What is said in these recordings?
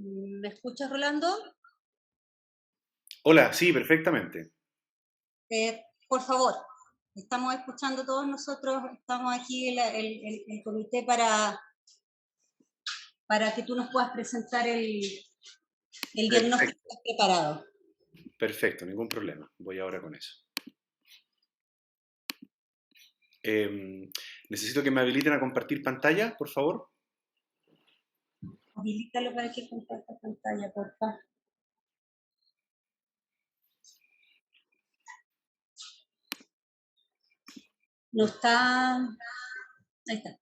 ¿Me escuchas, Rolando? Hola, sí, perfectamente. Por favor, estamos escuchando todos nosotros, estamos aquí el comité para que tú nos puedas presentar el diagnóstico Perfecto, preparado. perfecto, ningún problema. Voy ahora con eso. Necesito que me habiliten a compartir pantalla, por favor. Habilítalo para que comparta pantalla, por favor. No está. Ahí está.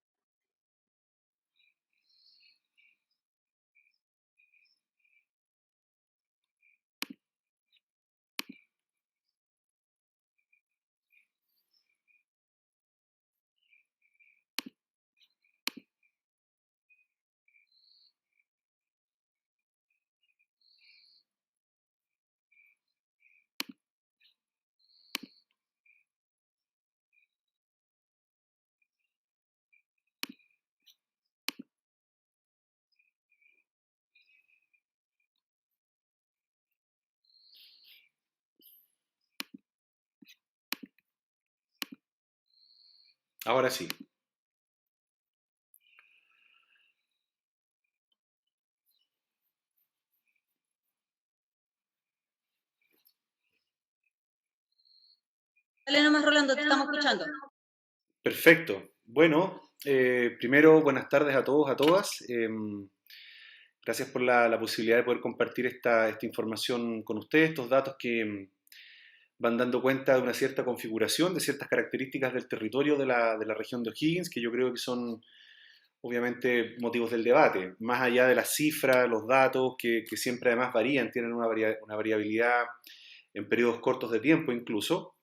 Ahora sí. Dale nomás, Rolando, te estamos escuchando. Perfecto. Bueno, primero, buenas tardes a todos, a todas. Gracias por la posibilidad de poder compartir esta información con ustedes, estos datos que van dando cuenta de una cierta configuración, de ciertas características del territorio de la región de O'Higgins, que yo creo que son obviamente motivos del debate, más allá de las cifras, los datos, que siempre además varían, tienen una variabilidad en periodos cortos de tiempo incluso.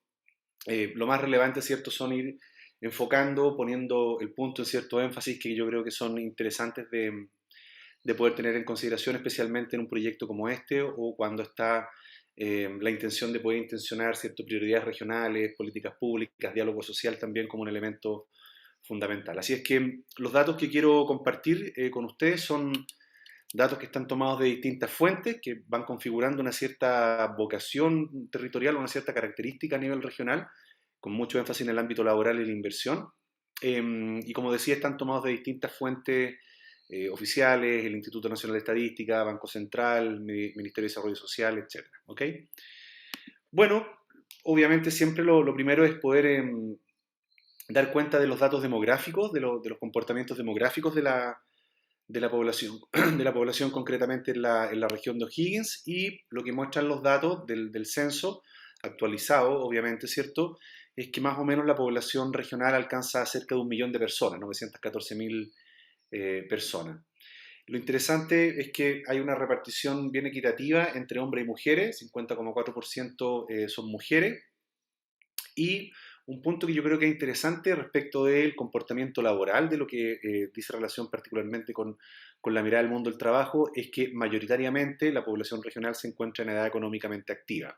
Lo más relevante, ¿cierto?, son ir enfocando, poniendo el punto en cierto énfasis que yo creo que son interesantes de poder tener en consideración, especialmente en un proyecto como este o cuando está la intención de poder intencionar ciertas prioridades regionales, políticas públicas, diálogo social también como un elemento fundamental. Así es que los datos que quiero compartir con ustedes son datos que están tomados de distintas fuentes, que van configurando una cierta vocación territorial, una cierta característica a nivel regional, con mucho énfasis en el ámbito laboral y la inversión. Y como decía, están tomados de distintas fuentes oficiales, el Instituto Nacional de Estadística, Banco Central, Ministerio de Desarrollo Social, etc. ¿Okay? Bueno, obviamente siempre lo primero es poder dar cuenta de los datos demográficos, de los comportamientos demográficos de la población, de la población concretamente en la región de O'Higgins y lo que muestran los datos del censo actualizado, obviamente, ¿cierto? Es que más o menos la población regional alcanza a cerca de 1 millón de personas, 914.000 personas. Lo interesante es que hay una repartición bien equitativa entre hombres y mujeres, 50,4% son mujeres, y un punto que yo creo que es interesante respecto del comportamiento laboral, de lo que dice relación particularmente con la mirada del mundo del trabajo, es que mayoritariamente la población regional se encuentra en edad económicamente activa.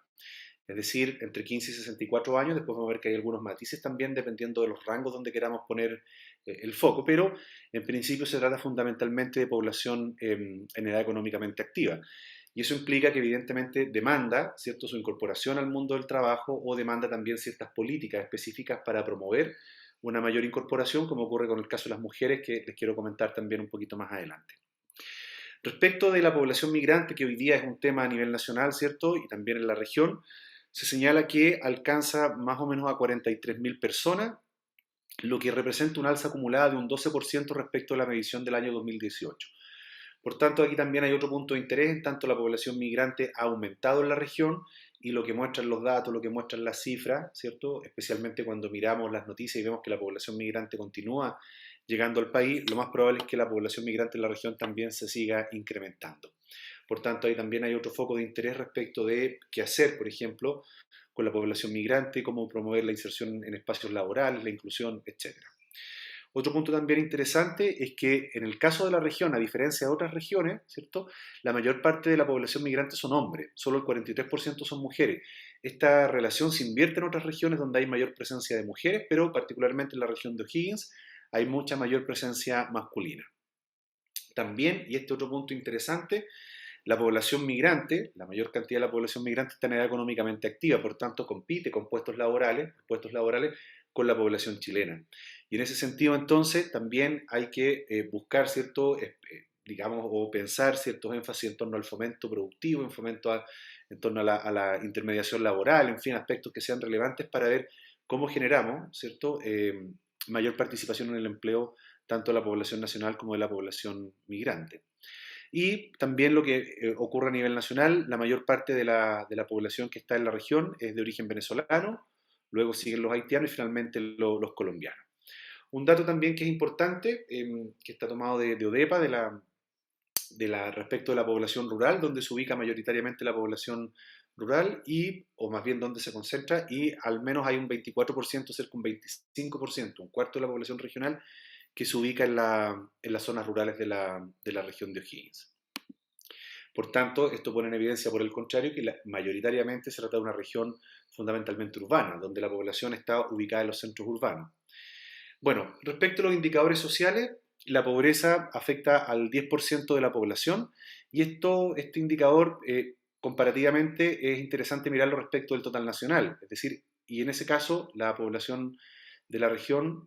Es decir, entre 15 y 64 años, después vamos a ver que hay algunos matices también dependiendo de los rangos donde queramos poner el foco, pero en principio se trata fundamentalmente de población en edad económicamente activa. Y eso implica que evidentemente demanda, ¿cierto?, su incorporación al mundo del trabajo o demanda también ciertas políticas específicas para promover una mayor incorporación, como ocurre con el caso de las mujeres, que les quiero comentar también un poquito más adelante. Respecto de la población migrante, que hoy día es un tema a nivel nacional, ¿cierto?, y también en la región, se señala que alcanza más o menos a 43.000 personas, lo que representa una alza acumulada de un 12% respecto a la medición del año 2018. Por tanto, aquí también hay otro punto de interés, en tanto la población migrante ha aumentado en la región y lo que muestran los datos, lo que muestran las cifras, ¿cierto? Especialmente cuando miramos las noticias y vemos que la población migrante continúa llegando al país, lo más probable es que la población migrante en la región también se siga incrementando. Por tanto, ahí también hay otro foco de interés respecto de qué hacer, por ejemplo, con la población migrante, cómo promover la inserción en espacios laborales, la inclusión, etcétera. Otro punto también interesante es que en el caso de la región, a diferencia de otras regiones, ¿cierto?, la mayor parte de la población migrante son hombres, solo el 43% son mujeres. Esta relación se invierte en otras regiones donde hay mayor presencia de mujeres, pero particularmente en la región de O'Higgins hay mucha mayor presencia masculina. También, y este otro punto interesante, la población migrante, la mayor cantidad de la población migrante está en edad económicamente activa, por tanto compite con puestos laborales con la población chilena. Y en ese sentido, entonces, también hay que buscar digamos, o pensar ciertos énfasis en torno al fomento productivo, en torno a la intermediación laboral, en fin, aspectos que sean relevantes para ver cómo generamos, ¿cierto?, mayor participación en el empleo tanto de la población nacional como de la población migrante. Y también lo que ocurre a nivel nacional, la mayor parte de la población que está en la región es de origen venezolano, luego siguen los haitianos y finalmente los colombianos. Un dato también que es importante, que está tomado de ODEPA, respecto de la población rural, donde se ubica mayoritariamente la población rural, o más bien donde se concentra, y al menos hay un 24%, cerca de un 25%, un cuarto de la población regional, que se ubica en las zonas rurales de la región de O'Higgins. Por tanto, esto pone en evidencia, por el contrario, que mayoritariamente se trata de una región fundamentalmente urbana, donde la población está ubicada en los centros urbanos. Bueno, respecto a los indicadores sociales, la pobreza afecta al 10% de la población y este indicador comparativamente es interesante mirarlo respecto del total nacional, es decir, y en ese caso la población de la región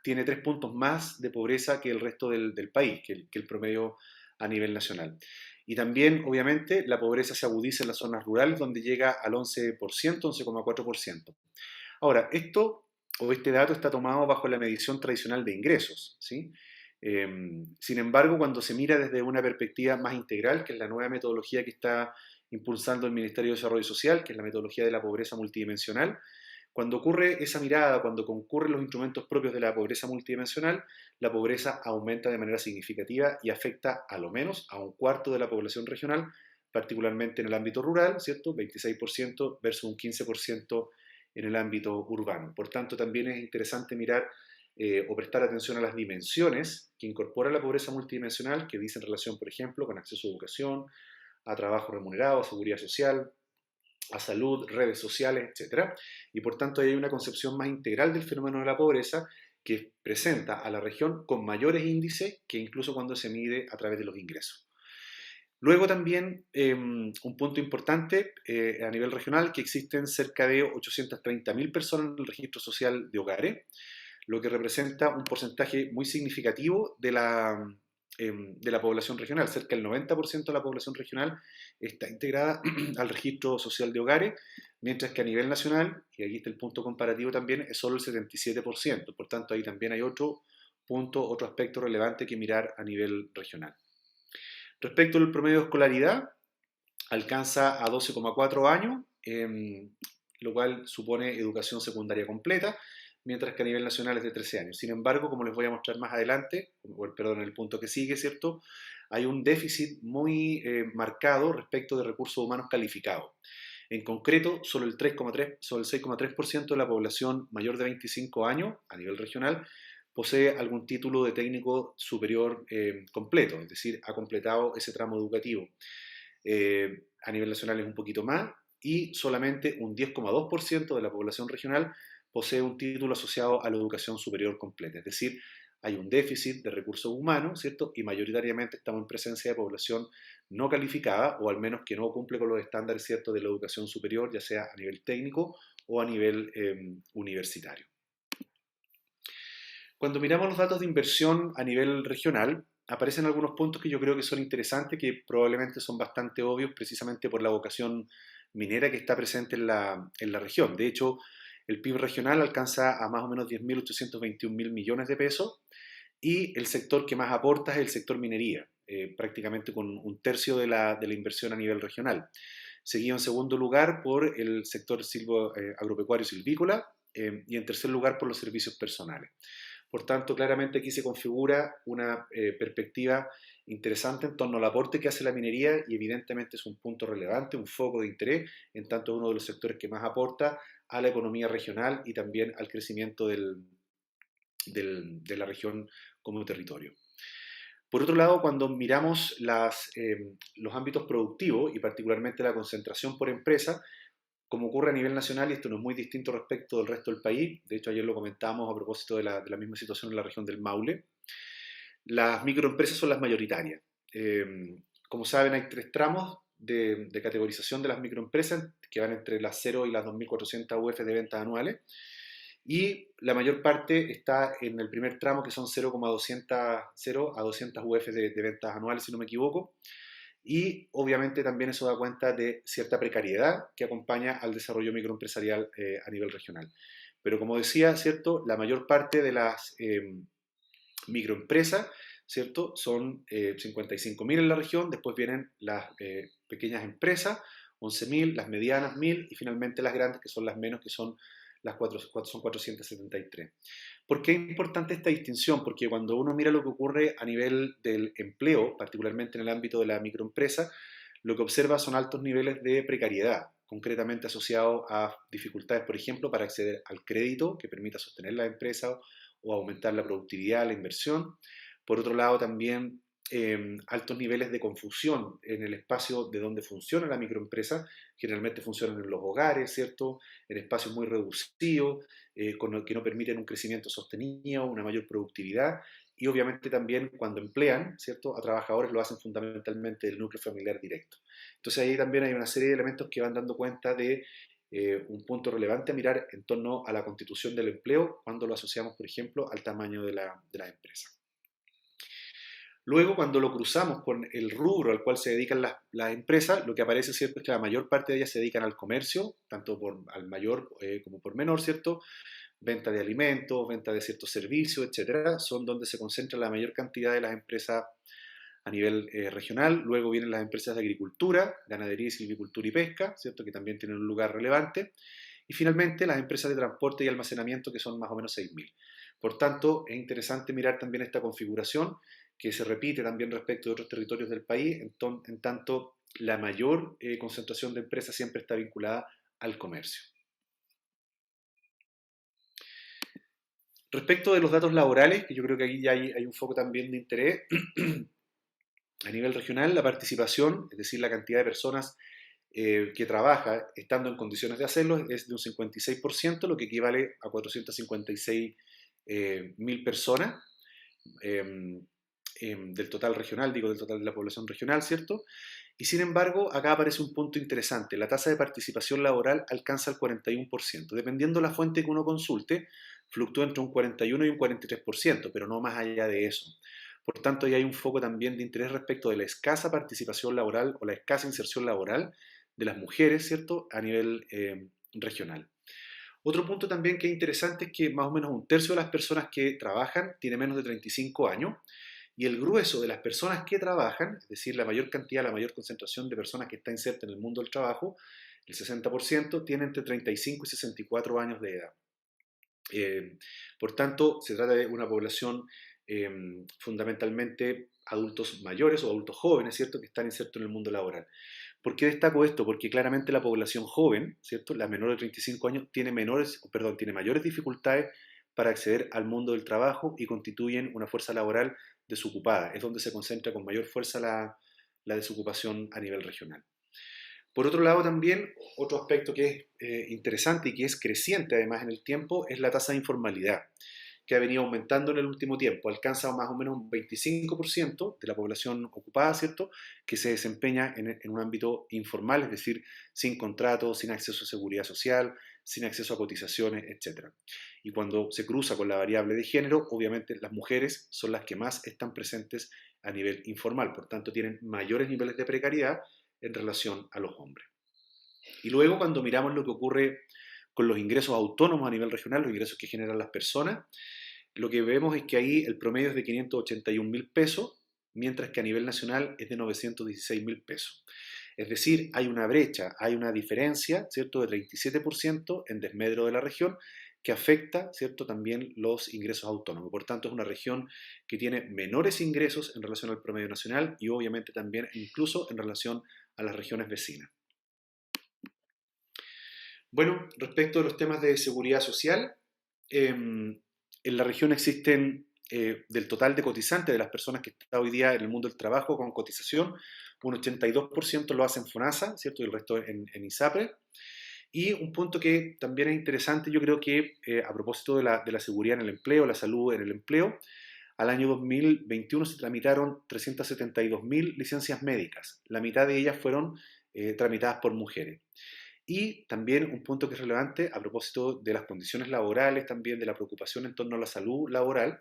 tiene 3 puntos más de pobreza que el resto del país, que el promedio a nivel nacional. Y también, obviamente, la pobreza se agudiza en las zonas rurales, donde llega al 11%, 11,4%. Ahora, este dato está tomado bajo la medición tradicional de ingresos, ¿sí? Sin embargo, cuando se mira desde una perspectiva más integral, que es la nueva metodología que está impulsando el Ministerio de Desarrollo Social, que es la metodología de la pobreza multidimensional, cuando ocurre esa mirada, cuando concurren los instrumentos propios de la pobreza multidimensional, la pobreza aumenta de manera significativa y afecta a lo menos a un cuarto de la población regional, particularmente en el ámbito rural, ¿cierto? 26% versus un 15% en el ámbito urbano. Por tanto, también es interesante mirar o prestar atención a las dimensiones que incorpora la pobreza multidimensional, que dicen relación, por ejemplo, con acceso a educación, a trabajo remunerado, a seguridad social, a salud, redes sociales, etc. Y por tanto hay una concepción más integral del fenómeno de la pobreza que presenta a la región con mayores índices que incluso cuando se mide a través de los ingresos. Luego también un punto importante a nivel regional, que existen cerca de 830.000 personas en el registro social de hogares, lo que representa un porcentaje muy significativo de la población regional. Cerca del 90% de la población regional está integrada al registro social de hogares, mientras que a nivel nacional, y aquí está el punto comparativo también, es solo el 77%. Por tanto, ahí también hay otro punto, otro aspecto relevante que mirar a nivel regional. Respecto al promedio de escolaridad, alcanza a 12,4 años, lo cual supone educación secundaria completa, mientras que a nivel nacional es de 13 años. Sin embargo, como les voy a mostrar más adelante, perdón, en el punto que sigue, ¿cierto?, hay un déficit muy marcado respecto de recursos humanos calificados. En concreto, solo el 6,3% de la población mayor de 25 años a nivel regional posee algún título de técnico superior completo, es decir, ha completado ese tramo educativo. A nivel nacional es un poquito más y solamente un 10,2% de la población regional posee un título asociado a la educación superior completa, es decir, hay un déficit de recursos humanos, ¿cierto? Y mayoritariamente estamos en presencia de población no calificada o al menos que no cumple con los estándares, ¿cierto?, de la educación superior, ya sea a nivel técnico o a nivel universitario. Cuando miramos los datos de inversión a nivel regional, aparecen algunos puntos que yo creo que son interesantes, que probablemente son bastante obvios precisamente por la vocación minera que está presente en la región. De hecho, el PIB regional alcanza a más o menos 10.821.000 millones de pesos y el sector que más aporta es el sector minería, prácticamente con un tercio de la inversión a nivel regional. Seguido en segundo lugar por el sector agropecuario silvícola y en tercer lugar por los servicios personales. Por tanto, claramente aquí se configura una perspectiva interesante en torno al aporte que hace la minería y evidentemente es un punto relevante, un foco de interés, en tanto uno de los sectores que más aporta a la economía regional y también al crecimiento de la región como territorio. Por otro lado, cuando miramos los ámbitos productivos y particularmente la concentración por empresa, como ocurre a nivel nacional, y esto no es muy distinto respecto del resto del país, de hecho ayer lo comentábamos a propósito de la misma situación en la región del Maule, las microempresas son las mayoritarias. Como saben, hay tres tramos de categorización de las microempresas que van entre las 0 y las 2.400 UF de ventas anuales. Y la mayor parte está en el primer tramo, que son 0 a 200 UF de ventas anuales, si no me equivoco. Y obviamente también eso da cuenta de cierta precariedad que acompaña al desarrollo microempresarial a nivel regional. Pero como decía, ¿cierto? La mayor parte de las microempresas, ¿cierto? Son 55.000 en la región, después vienen las pequeñas empresas, 11.000, las medianas 1.000 y finalmente las grandes, que son las menos, que son son 473. ¿Por qué es importante esta distinción? Porque cuando uno mira lo que ocurre a nivel del empleo, particularmente en el ámbito de la microempresa, lo que observa son altos niveles de precariedad, concretamente asociados a dificultades, por ejemplo, para acceder al crédito que permita sostener la empresa o aumentar la productividad, la inversión. Por otro lado, también altos niveles de confusión en el espacio de donde funciona la microempresa. Generalmente funcionan en los hogares, ¿cierto? En espacios muy reducidos, que no permiten un crecimiento sostenido, una mayor productividad. Y obviamente también cuando emplean, ¿cierto? A trabajadores lo hacen fundamentalmente del núcleo familiar directo. Entonces ahí también hay una serie de elementos que van dando cuenta de un punto relevante a mirar en torno a la constitución del empleo cuando lo asociamos, por ejemplo, al tamaño de la empresa. Luego, cuando lo cruzamos con el rubro al cual se dedican las empresas, lo que aparece, ¿cierto?, es que la mayor parte de ellas se dedican al comercio, tanto al mayor como por menor, ¿cierto? Venta de alimentos, venta de ciertos servicios, etcétera, son donde se concentra la mayor cantidad de las empresas a nivel regional. Luego vienen las empresas de agricultura, ganadería, silvicultura y pesca, ¿cierto?, que también tienen un lugar relevante. Y finalmente las empresas de transporte y almacenamiento, que son más o menos 6.000. Por tanto, es interesante mirar también esta configuración que se repite también respecto de otros territorios del país, en tanto la mayor concentración de empresas siempre está vinculada al comercio. Respecto de los datos laborales, que yo creo que aquí ya hay un foco también de interés, a nivel regional la participación, es decir, la cantidad de personas que trabaja estando en condiciones de hacerlo es de un 56%, lo que equivale a 456.000 personas. Del total regional, digo del total de la población regional, ¿cierto? Y sin embargo, acá aparece un punto interesante. La tasa de participación laboral alcanza el 41%. Dependiendo de la fuente que uno consulte, fluctúa entre un 41 y un 43%, pero no más allá de eso. Por tanto, ahí hay un foco también de interés respecto de la escasa participación laboral o la escasa inserción laboral de las mujeres, ¿cierto?, a nivel regional. Otro punto también que es interesante es que más o menos un tercio de las personas que trabajan tiene menos de 35 años. Y el grueso de las personas que trabajan, es decir, la mayor cantidad, la mayor concentración de personas que está inserta en el mundo del trabajo, el 60%, tiene entre 35 y 64 años de edad. Por tanto, se trata de una población fundamentalmente adultos mayores o adultos jóvenes, ¿cierto?, que están insertos en el mundo laboral. ¿Por qué destaco esto? Porque claramente la población joven, ¿cierto?, la menor de 35 años, tiene mayores dificultades para acceder al mundo del trabajo y constituyen una fuerza laboral desocupada. Es donde se concentra con mayor fuerza la desocupación a nivel regional. Por otro lado, también, otro aspecto que es interesante y que es creciente además en el tiempo es la tasa de informalidad, que ha venido aumentando en el último tiempo. Alcanza más o menos un 25% de la población ocupada, ¿cierto?, que se desempeña en un ámbito informal, es decir, sin contrato, sin acceso a seguridad social, sin acceso a cotizaciones, etc. Y cuando se cruza con la variable de género, obviamente las mujeres son las que más están presentes a nivel informal, por tanto tienen mayores niveles de precariedad en relación a los hombres. Y luego cuando miramos lo que ocurre con los ingresos autónomos a nivel regional, los ingresos que generan las personas, lo que vemos es que ahí el promedio es de 581.000 pesos, mientras que a nivel nacional es de 916.000 pesos. Es decir, hay una brecha, hay una diferencia, ¿cierto?, de 37% en desmedro de la región, que afecta, ¿cierto?, también los ingresos autónomos. Por tanto, es una región que tiene menores ingresos en relación al promedio nacional y obviamente también incluso en relación a las regiones vecinas. Bueno, respecto a los temas de seguridad social, en la región existen, del total de cotizantes, de las personas que están hoy día en el mundo del trabajo con cotización, un 82% lo hace en FONASA, ¿cierto?, y el resto en ISAPRE. Y un punto que también es interesante, yo creo que a propósito de la seguridad en el empleo, la salud en el empleo, al año 2021 se tramitaron 372.000 licencias médicas. La mitad de ellas fueron tramitadas por mujeres. Y también un punto que es relevante a propósito de las condiciones laborales, también de la preocupación en torno a la salud laboral,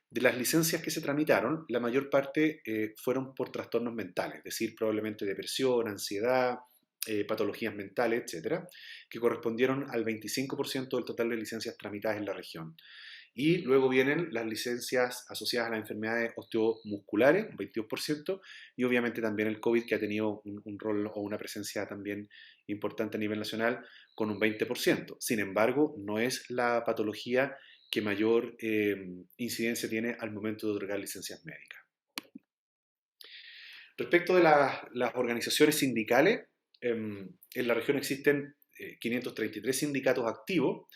de las licencias que se tramitaron, la mayor parte fueron por trastornos mentales, es decir, probablemente depresión, ansiedad, patologías mentales, etcétera, que correspondieron al 25% del total de licencias tramitadas en la región. Y luego vienen las licencias asociadas a las enfermedades osteomusculares, un 22%, y obviamente también el COVID, que ha tenido un rol o una presencia también importante a nivel nacional, con un 20%. Sin embargo, no es la patología que mayor incidencia tiene al momento de otorgar licencias médicas. Respecto de las organizaciones sindicales, en la región existen 533 sindicatos activos,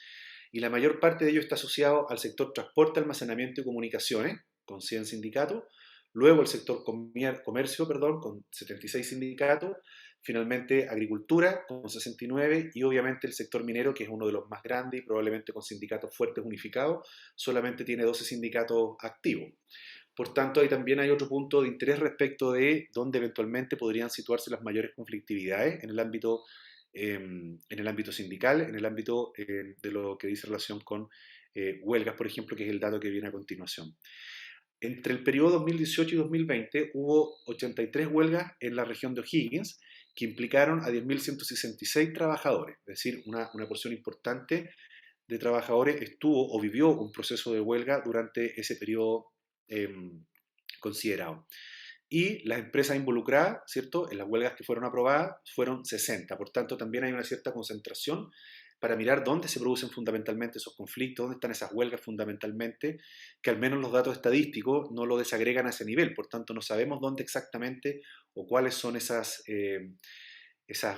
y la mayor parte de ellos está asociado al sector transporte, almacenamiento y comunicaciones, con 100 sindicatos, luego el sector comercio, con 76 sindicatos, finalmente agricultura, con 69, y obviamente el sector minero, que es uno de los más grandes y probablemente con sindicatos fuertes unificados, solamente tiene 12 sindicatos activos. Por tanto, ahí también hay otro punto de interés respecto de dónde eventualmente podrían situarse las mayores conflictividades en el ámbito sindical, en el ámbito de lo que dice relación con huelgas, por ejemplo, que es el dato que viene a continuación. Entre el periodo 2018 y 2020 hubo 83 huelgas en la región de O'Higgins que implicaron a 10.166 trabajadores, es decir, una porción importante de trabajadores estuvo o vivió un proceso de huelga durante ese periodo considerado. Y las empresas involucradas, ¿cierto?, en las huelgas que fueron aprobadas fueron 60. Por tanto, también hay una cierta concentración para mirar dónde se producen fundamentalmente esos conflictos, dónde están esas huelgas fundamentalmente, que al menos los datos estadísticos no lo desagregan a ese nivel. Por tanto, no sabemos dónde exactamente o cuáles son esas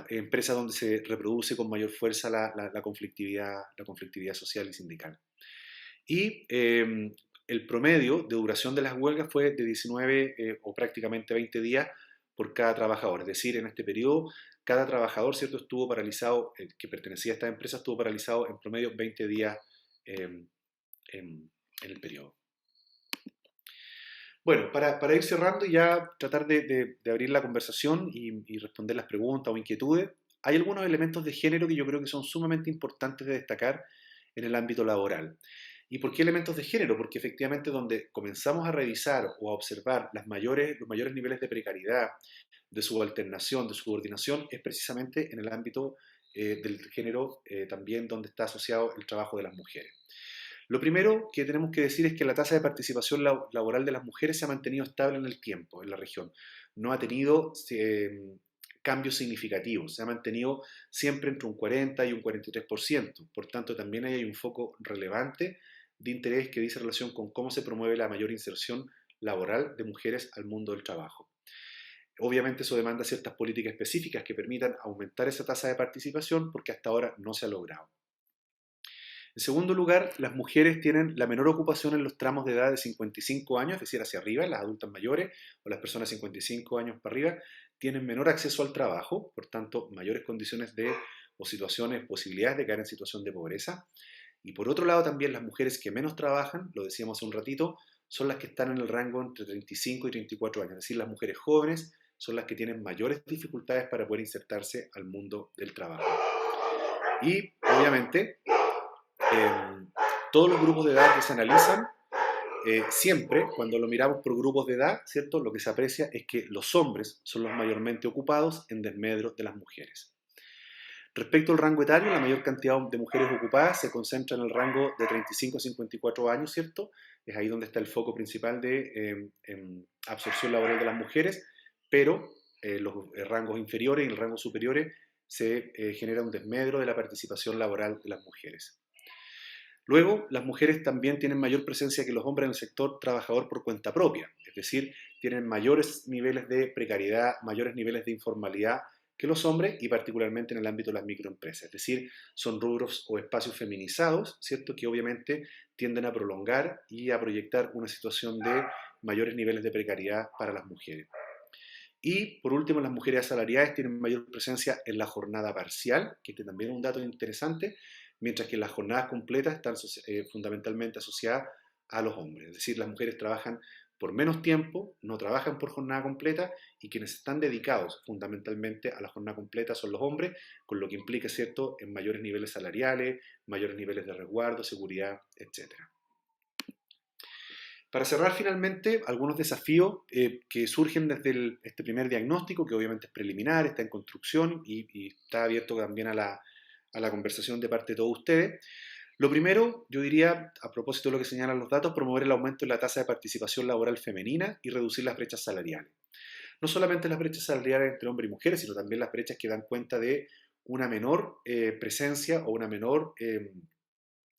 empresas donde se reproduce con mayor fuerza la conflictividad social y sindical. Y el promedio de duración de las huelgas fue de 19 o prácticamente 20 días por cada trabajador. Es decir, en este periodo, cada trabajador, ¿cierto?, estuvo paralizado, que pertenecía a esta empresa, estuvo paralizado en promedio 20 días en el periodo. Bueno, para ir cerrando y ya tratar de abrir la conversación y responder las preguntas o inquietudes, hay algunos elementos de género que yo creo que son sumamente importantes de destacar en el ámbito laboral. ¿Y por qué elementos de género? Porque efectivamente donde comenzamos a revisar o a observar los mayores niveles de precariedad, de subalternación, de subordinación, es precisamente en el ámbito del género también donde está asociado el trabajo de las mujeres. Lo primero que tenemos que decir es que la tasa de participación laboral de las mujeres se ha mantenido estable en el tiempo en la región. No ha tenido cambios significativos, se ha mantenido siempre entre un 40 y un 43%. Por tanto, también hay un foco relevante de interés que dice relación con cómo se promueve la mayor inserción laboral de mujeres al mundo del trabajo. Obviamente eso demanda ciertas políticas específicas que permitan aumentar esa tasa de participación porque hasta ahora no se ha logrado. En segundo lugar, las mujeres tienen la menor ocupación en los tramos de edad de 55 años, es decir, hacia arriba, las adultas mayores o las personas de 55 años para arriba, tienen menor acceso al trabajo, por tanto, mayores condiciones o situaciones, posibilidades de caer en situación de pobreza. Y por otro lado, también las mujeres que menos trabajan, lo decíamos hace un ratito, son las que están en el rango entre 35 y 34 años, es decir, las mujeres jóvenes son las que tienen mayores dificultades para poder insertarse al mundo del trabajo. Y, obviamente, todos los grupos de edad que se analizan, siempre, cuando lo miramos por grupos de edad, ¿cierto?, lo que se aprecia es que los hombres son los mayormente ocupados en desmedro de las mujeres. Respecto al rango etario, la mayor cantidad de mujeres ocupadas se concentra en el rango de 35 a 54 años, ¿cierto? Es ahí donde está el foco principal de absorción laboral de las mujeres, pero los rangos inferiores y el rango superiores se genera un desmedro de la participación laboral de las mujeres. Luego, las mujeres también tienen mayor presencia que los hombres en el sector trabajador por cuenta propia, es decir, tienen mayores niveles de precariedad, mayores niveles de informalidad que los hombres y particularmente en el ámbito de las microempresas, es decir, son rubros o espacios feminizados, ¿cierto?, que obviamente tienden a prolongar y a proyectar una situación de mayores niveles de precariedad para las mujeres. Y por último, las mujeres asalariadas tienen mayor presencia en la jornada parcial, que este también es un dato interesante, mientras que las jornadas completas están fundamentalmente asociadas a los hombres. Es decir, las mujeres trabajan por menos tiempo, no trabajan por jornada completa y quienes están dedicados fundamentalmente a la jornada completa son los hombres, con lo que implica, ¿cierto?, en mayores niveles salariales, mayores niveles de resguardo, seguridad, etcétera. Para cerrar finalmente, algunos desafíos que surgen desde este primer diagnóstico, que obviamente es preliminar, está en construcción y está abierto también a la conversación de parte de todos ustedes. Lo primero, yo diría, a propósito de lo que señalan los datos, promover el aumento en la tasa de participación laboral femenina y reducir las brechas salariales. No solamente las brechas salariales entre hombres y mujeres, sino también las brechas que dan cuenta de una menor presencia o una menor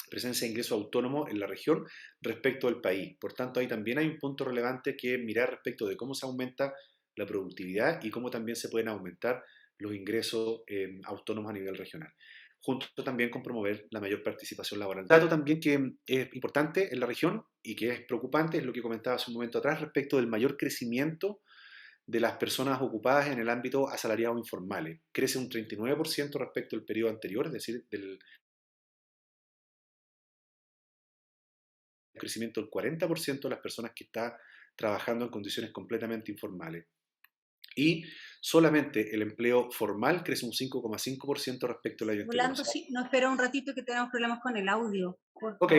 presencia de ingreso autónomo en la región respecto al país. Por tanto, ahí también hay un punto relevante que mirar respecto de cómo se aumenta la productividad y cómo también se pueden aumentar los ingresos autónomos a nivel regional, junto también con promover la mayor participación laboral. Un dato también que es importante en la región y que es preocupante es lo que comentaba hace un momento atrás respecto del mayor crecimiento de las personas ocupadas en el ámbito asalariado informales. Crece un 39% respecto al periodo anterior, es decir, del crecimiento del 40% de las personas que está trabajando en condiciones completamente informales. Y solamente el empleo formal crece un 5,5% respecto al año anterior. Rolando, sí, no, espera un ratito que tenemos problemas con el audio. Ok.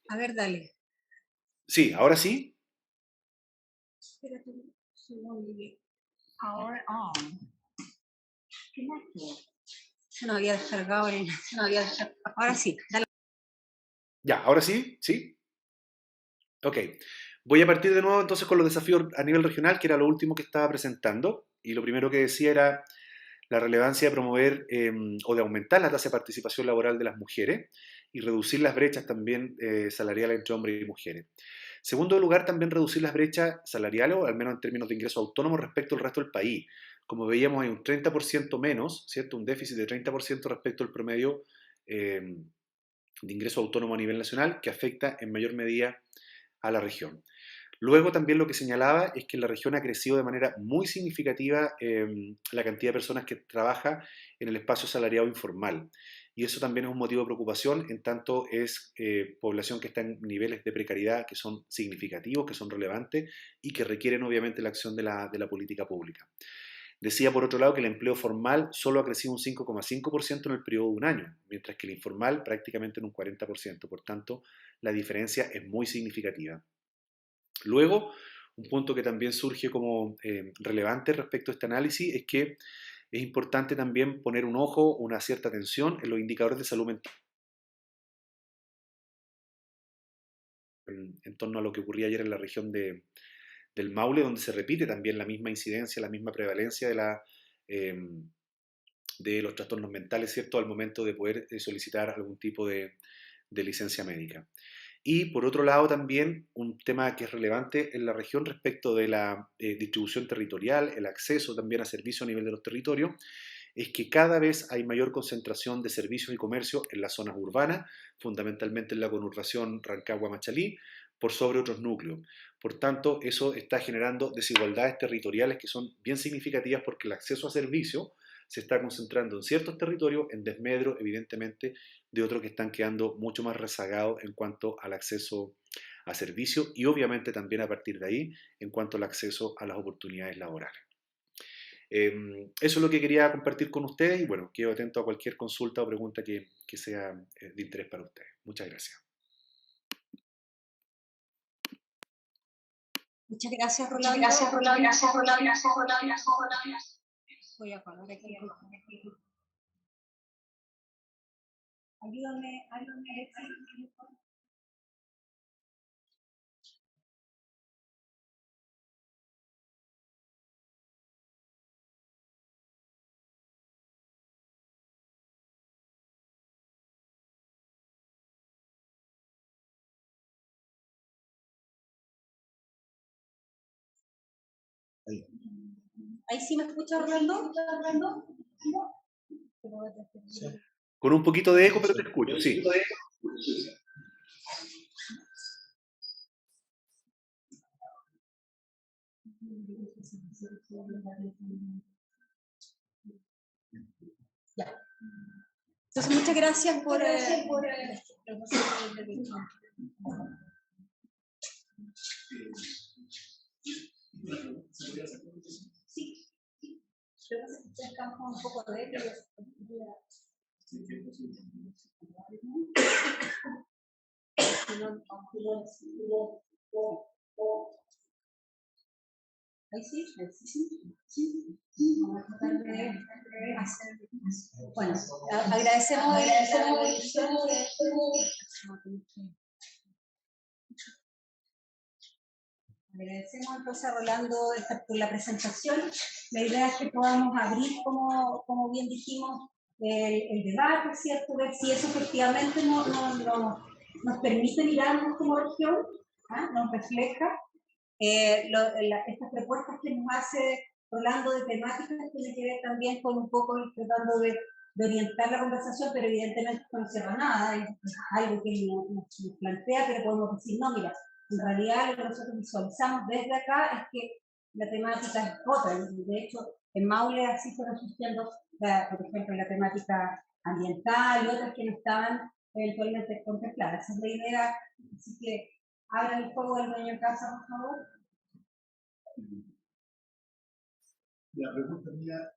A ver, dale. Sí, ahora sí. Espérate un segundo. Ahora, se nos había descargado Ahora sí, dale. Ya, ahora sí, sí. Ok. Voy a partir de nuevo entonces con los desafíos a nivel regional, que era lo último que estaba presentando. Y lo primero que decía era la relevancia de promover o de aumentar la tasa de participación laboral de las mujeres y reducir las brechas también salariales entre hombres y mujeres. Segundo lugar, también reducir las brechas salariales, o al menos en términos de ingresos autónomos, respecto al resto del país. Como veíamos, hay un 30% menos, ¿cierto? Un déficit de 30% respecto al promedio de ingreso autónomo a nivel nacional, que afecta en mayor medida a la región. Luego también lo que señalaba es que en la región ha crecido de manera muy significativa la cantidad de personas que trabaja en el espacio salariado informal. Y eso también es un motivo de preocupación, en tanto es población que está en niveles de precariedad que son significativos, que son relevantes y que requieren obviamente la acción de la política pública. Decía por otro lado que el empleo formal solo ha crecido un 5,5% en el periodo de un año, mientras que el informal prácticamente en un 40%. Por tanto, la diferencia es muy significativa. Luego, un punto que también surge como relevante respecto a este análisis es que es importante también poner un ojo, una cierta atención en los indicadores de salud mental en torno a lo que ocurría ayer en la región del Maule, donde se repite también la misma incidencia, la misma prevalencia de los trastornos mentales, ¿cierto?, al momento de poder solicitar algún tipo de licencia médica. Y por otro lado también un tema que es relevante en la región respecto de la distribución territorial, el acceso también a servicios a nivel de los territorios, es que cada vez hay mayor concentración de servicios y comercio en las zonas urbanas, fundamentalmente en la conurbación Rancagua-Machalí, por sobre otros núcleos. Por tanto, eso está generando desigualdades territoriales que son bien significativas porque el acceso a servicios se está concentrando en ciertos territorios en desmedro, evidentemente, de otros que están quedando mucho más rezagados en cuanto al acceso a servicios y obviamente también a partir de ahí en cuanto al acceso a las oportunidades laborales. Eso es lo que quería compartir con ustedes y bueno, quedo atento a cualquier consulta o pregunta que sea de interés para ustedes. Muchas gracias. Muchas gracias, Rolando. Voy a apagar aquí. Ayúdame, Alexis. Ahí sí me escuchas, Rolando. Sí. Con un poquito de eco, pero te escucho, sí. Ya. Entonces, muchas gracias por sí, un poco de ahí sí, sí. Vamos a tratar de hacer. Bueno, agradecemos agradecemos entonces a Rolando por la presentación. La idea es que podamos abrir, como bien dijimos, el debate, ¿cierto? Ver si eso efectivamente nos permite mirarnos como región, nos refleja. Estas propuestas que nos hace Rolando de temáticas tienen que ver también con un poco tratando de orientar la conversación, pero evidentemente no cierra nada, es algo que nos plantea, pero podemos decir, no, mira, en realidad lo que nosotros visualizamos desde acá es que la temática es otra. De hecho, en Maule así fueron surgiendo, por ejemplo, la temática ambiental y otras que no estaban eventualmente contempladas. Esa es la idea, así que abran el fuego del dueño de casa, por favor. La pregunta mía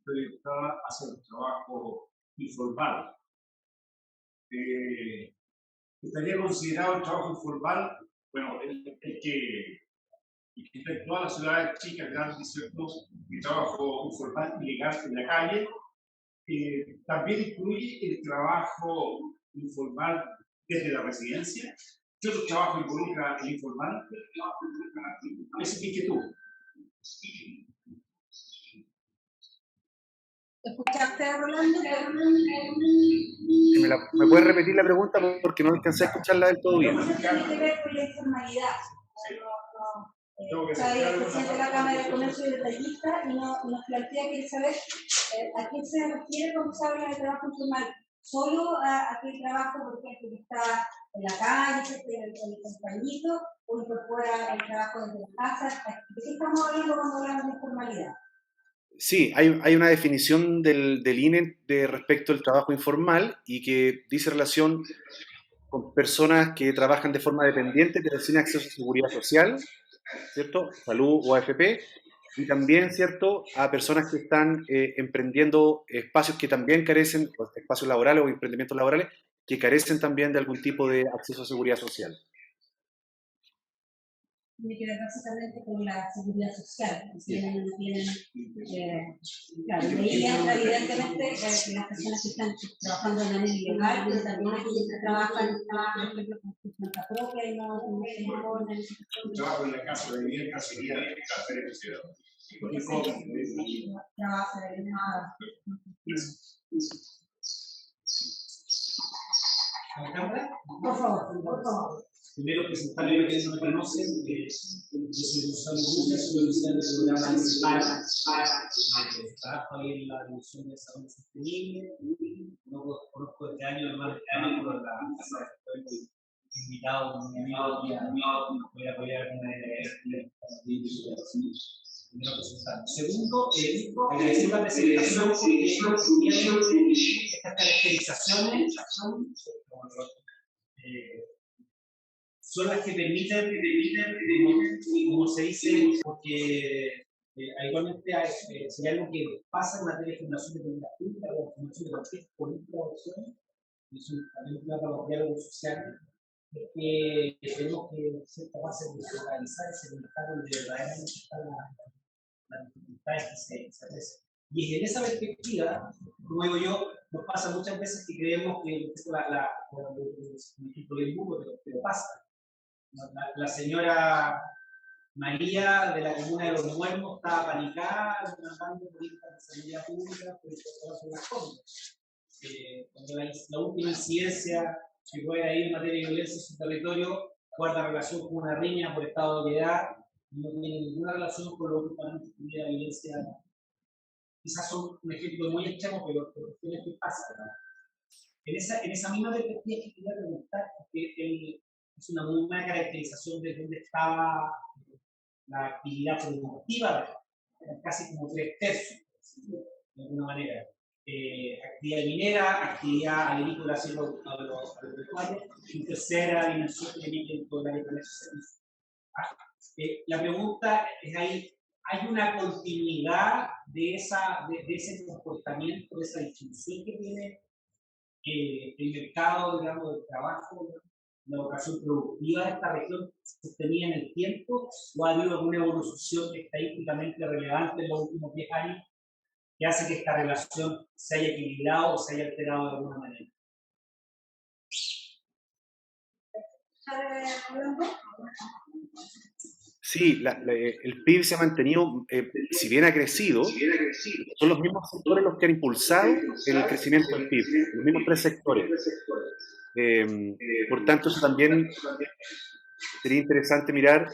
proyectada hacia el trabajo informal. ¿Estaría considerado el trabajo informal? Bueno, el que está en todas las ciudades chicas, grandes, ¿cierto? El trabajo informal ilegal en la calle. También incluye el trabajo informal desde la residencia. ¿Qué otro trabajo involucra el informal? Esa es mi inquietud. ¿Escuchaste, Rolando? ¿Me puedes repetir la pregunta porque no alcancé a escucharla del todo bien? Tiene que ver con la informalidad. Está ahí el presidente de la Cámara de Comercio y Detallista y nos plantea que saber a qué se refiere cuando se habla de trabajo informal. ¿Solo a aquel trabajo, por ejemplo, que está en la calle, el compañito, o incorpora el trabajo desde la casa? ¿De qué estamos hablando cuando hablamos de informalidad? Sí, hay una definición del INE respecto al trabajo informal y que dice relación con personas que trabajan de forma dependiente pero sin acceso a seguridad social, ¿cierto? Salud o AFP, y también, ¿cierto?, a personas que están emprendiendo espacios que también carecen, espacios laborales o emprendimientos laborales, que carecen también de algún tipo de acceso a seguridad social. Tiene que ver básicamente con la seguridad social. Tienen, claro, de ahí entra evidentemente las personas que están trabajando de manera ilegal, pero también aquellos que trabajan, por ejemplo, con su cuenta propia y no se imponen. Trabajo en la casa de vivienda sería Trabajo de nada. Por favor. Primero presentarle a quienes no me conocen, yo soy Gonzalo Gómez, soy oficial del programa municipal, trabajo ahí en la División de Desarrollo Sostenible, conozco desde años más por la casa de estoy invitado con mi amigo voy a apoyar la división. Primero presentar. Segundo, agradecer la presentación porque estas caracterizaciones son las que permiten, como se dice, porque habitualmente sería algo que pasa en materia de formación de política pública o formación de cualquier política o acción, y es también un plan para los diálogos sociales, es que tenemos que ser capaces de focalizar ese mercado donde verdaderamente están las dificultades que se hacen. Y en esa perspectiva, como digo yo, nos pasa muchas veces que creemos que un ejemplo del mundo, pero pasa. La señora María de la comuna de Los Muertos estaba panicada, demandando políticas de seguridad pública por el las cosas. Cuando la última incidencia que puede haber en materia de violencia en su territorio guarda relación con una riña por estado de edad y no tiene ninguna relación con lo que también la violencia. Quizás son un ejemplo muy extremo, pero cuestiones que pasan. En esa misma perspectiva que quería preguntar, porque es una muy buena caracterización de dónde estaba la actividad productiva, casi como 3/3, de alguna manera. Actividad minera, actividad agrícola agropecuaria, y tercera dimensión que tiene que ver con esos servicios. La pregunta es ahí, ¿hay una continuidad de ese comportamiento, de esa distinción que tiene el mercado, digamos, del trabajo, la vocación productiva de esta región sostenida en el tiempo, o ha habido alguna evolución estadísticamente relevante en los últimos 10 años que hace que esta relación se haya equilibrado o se haya alterado de alguna manera? Sí, el PIB se ha mantenido, si bien ha crecido, son los mismos sectores los que han impulsado el crecimiento del PIB, los mismos tres sectores. Por tanto, eso también sería interesante mirar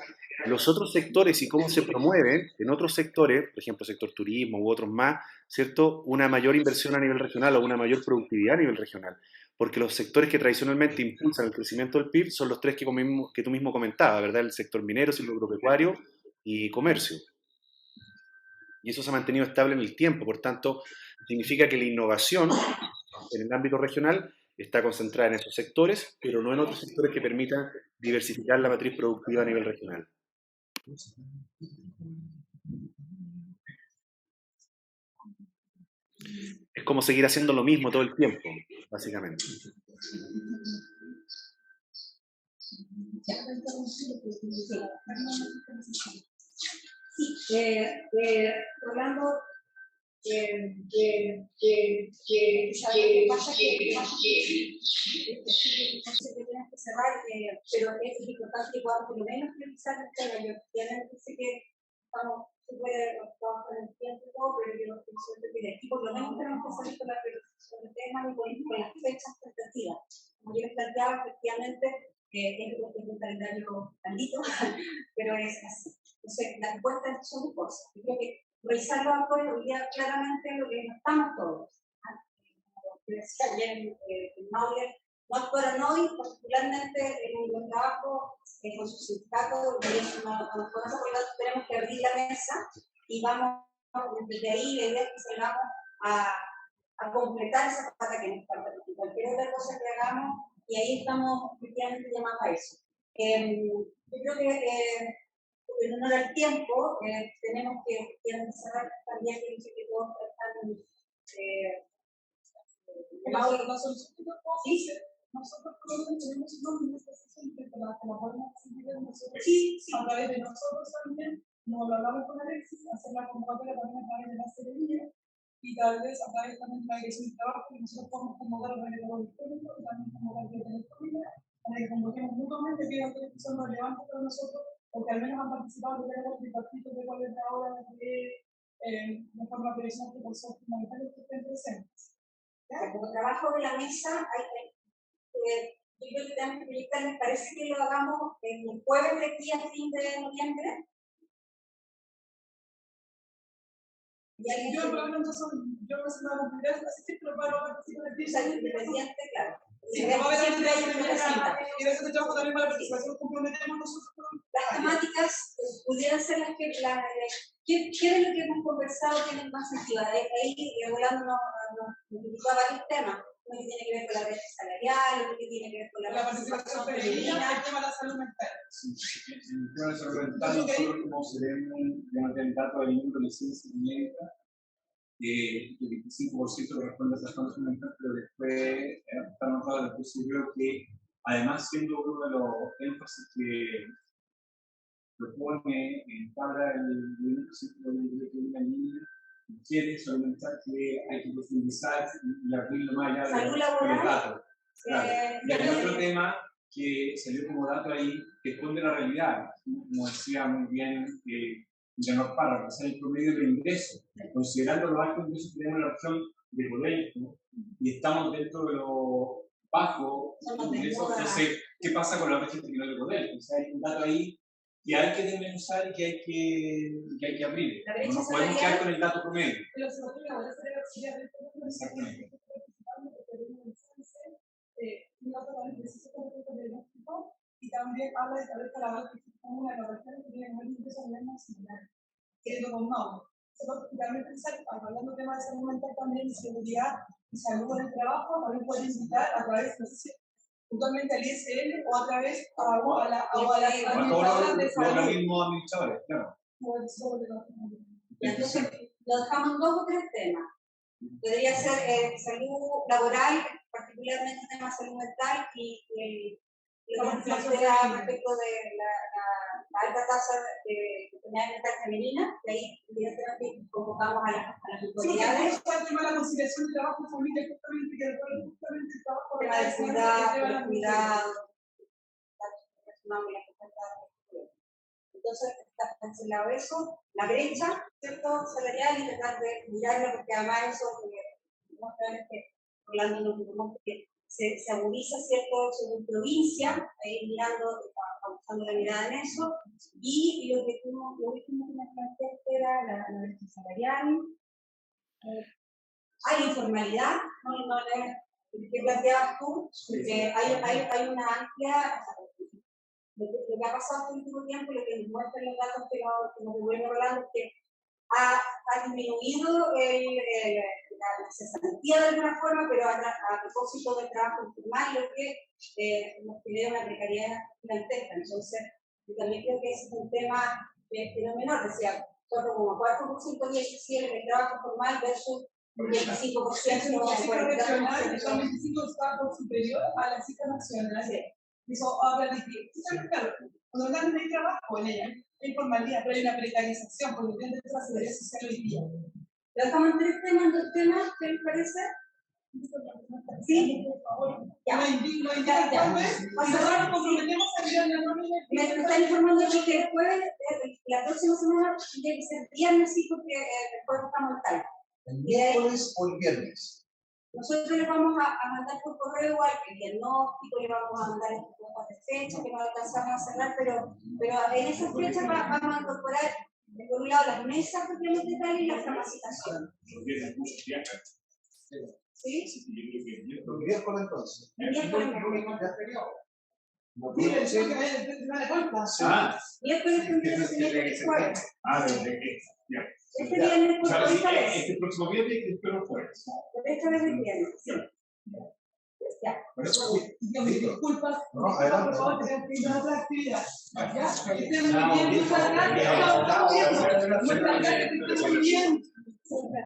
los otros sectores y cómo se promueven en otros sectores, por ejemplo, sector turismo u otros más, ¿cierto? Una mayor inversión a nivel regional o una mayor productividad a nivel regional. Porque los sectores que tradicionalmente impulsan el crecimiento del PIB son los tres que tú mismo comentabas, ¿verdad? El sector minero, silvopecuario y comercio. Y eso se ha mantenido estable en el tiempo, por tanto, significa que la innovación en el ámbito regional está concentrada en esos sectores, pero no en otros sectores que permitan diversificar la matriz productiva a nivel regional. Es como seguir haciendo lo mismo todo el tiempo, básicamente. Sí, Rolando, tenemos que cerrar, pero es importante que podamos por lo menos revisar el tema. Yo sé que estamos súper ocupados con el tiempo, pero yo siento que de aquí por lo menos tenemos que salir con la realización del tema y con las fechas tentativas. Como yo les planteaba, efectivamente, es un calendario maldito, pero es así. Entonces, las encuestas son dos cosas. Yo creo que revisar los acuerdos hoy día claramente lo que no estamos todos. Como decía ayer Maule, no actuaron hoy, particularmente en los trabajos con su sindicato, y eso no por eso tenemos que abrir la mesa y vamos desde ahí, la idea es que salgamos a completar esa pata que nos falta. Cualquier otra cosa que hagamos, y ahí estamos efectivamente llamados a eso. Yo creo que en honor al tiempo, tenemos que cerrar también que todos están nosotros tenemos una administración que la podemos seguir a través de nosotros también, como lo hablamos con Alexis, hacer la convocatoria también a través de la ceremonia y tal vez a través también de la dirección de trabajo que nosotros podemos convocar a través de los electrónicos y también convocar de telefónica para que convoquemos mutuamente que que son relevantes para nosotros porque al menos han participado de los tripartitos de cuál es la hora de forma tradicional que por ser fundamentales que estén presentes. Como trabajo de la mesa, yo creo que tenemos que proyectar, ¿les parece que lo hagamos el jueves de aquí a fin de noviembre? Yo probablemente yo no sé nada complicado, así que preparo a participar del día independiente, claro. Siempre hay una cita. Y de eso trabajo también para la participación, comprometemos nosotros. Las temáticas pudieran ser las que, ¿qué es lo que hemos conversado tienen más sentido? Ahí Rolando nos indicó varios temas. Lo que tiene que ver con la brecha salarial, lo que tiene que ver con la participación femenina, el tema de la salud mental. El tema de la salud mental, nosotros como seremos el dato del número de licencia médica, el 25% corresponde a esa salud mental, pero después está notado después yo creo que además siendo uno de los énfasis que propone en tabla el 20% de una línea quiere solamente que hay que profundizar y abrirlo más allá de los datos. Claro. Y hay otro tema que salió como dato ahí que esconde la realidad, como decía muy bien Leonor Parra, que es el promedio de ingresos. Considerando los altos ingresos que tenemos en la región de colegio y estamos dentro de los bajos ingresos, entonces, ¿qué pasa con la gente que no es de colegio? Entonces hay un dato ahí que hay que desmenuzar y que hay que abrir. No nos podemos quedar con el dato promedio. Exactamente. Y también habla de saber para la una de las regiones tenemos el ingreso al menos similar, queriendo con Mauro. Nosotros particularmente estamos hablando de temas de salud mental también, de seguridad y salud en el trabajo, también pueden invitar a través, no sé si puntualmente al ISL o a través a la administradora de salud. Los mismos administradores, claro. Y entonces lo dejamos en 2 o 3 temas. Podría ser salud laboral, particularmente el tema de salud mental y lo que plantea respecto de la alta tasa de enfermedad mental femenina, que ahí evidentemente convocamos a las autoridades. Sí, el tema de la conciliación de trabajo y familia, justamente, que justamente el trabajo de la cuidado, entonces está cancelado eso, la brecha, ¿cierto? Salarial, y tratar de mirarlo, porque además eso muestra que Orlando nos que se agudiza, ¿cierto?, según provincia, ahí mirando, usando la mirada en eso, y lo último que me planteaste era la brecha salarial. Hay informalidad, ¿qué planteabas tú? Porque hay una amplia, lo que ha pasado en el último tiempo, lo que nos muestran los datos que nos devuelve Rolando, es que ha disminuido la cesantía de alguna forma, pero a propósito del trabajo informal, lo que nos genera una precariedad gigantesca. Entonces, yo también creo que ese es un tema que no es menor, decía, solo como 4% de el trabajo formal versus un 25%. Son 25 estados superior a la cifra nacional. Eso habla de que, claro, cuando hablan de trabajo en ella, hay informalidad, pero hay una precarización, porque dentro de la seguridad social hoy día. ¿Lo dejamos en 3 temas, en 2 temas? ¿Qué les parece? Sí, ya. Lo indica nosotros nos comprometemos a mirar la nómina. Me están informando que después, la próxima semana, tiene que ser viernes, sí, porque después estamos en tal. ¿El miércoles o el viernes? Nosotros les vamos a mandar por correo igual el diagnóstico, le vamos a mandar estas cosas de fecha que no alcanzamos a cerrar, pero en esas fechas vamos a incorporar, por un lado, las mesas propiamente tal y la capacitación. ¿Sí? ¿El miércoles entonces? El miércoles. ¿Desde qué? Este viernes por esta vez. Este próximo viernes y espero jueves. Esta vez el viernes, sí. Ya. Disculpas, no, adelante. por favor, tenemos que ir a otra actividad. ¿Ya? Que estén muy bien, muchas gracias.